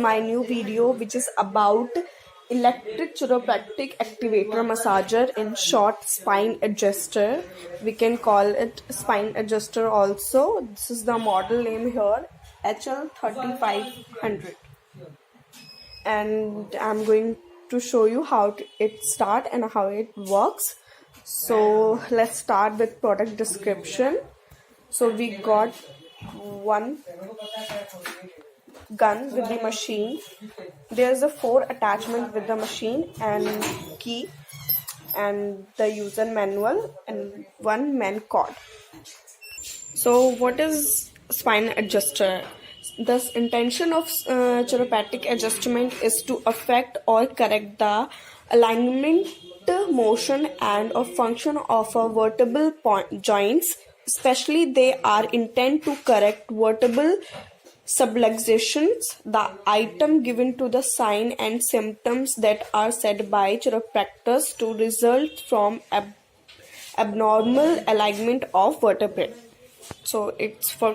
My new video, which is about electric chiropractic activator massager, in short spine adjuster. We can call it spine adjuster also. This is the model name here, HL3500, and I'm going to show you how it start and how it works. So let's start with product description. So we got one gun with the machine. There's a 4 attachment with the machine and key and the user manual and one man cord. So what is spine adjuster? The intention of chiropractic adjustment is to affect or correct the alignment, motion and or function of a vertebral joints. Especially they are intended to correct vertebral subluxations, the item given to the sign and symptoms that are said by chiropractors to result from abnormal alignment of vertebrae. So it's for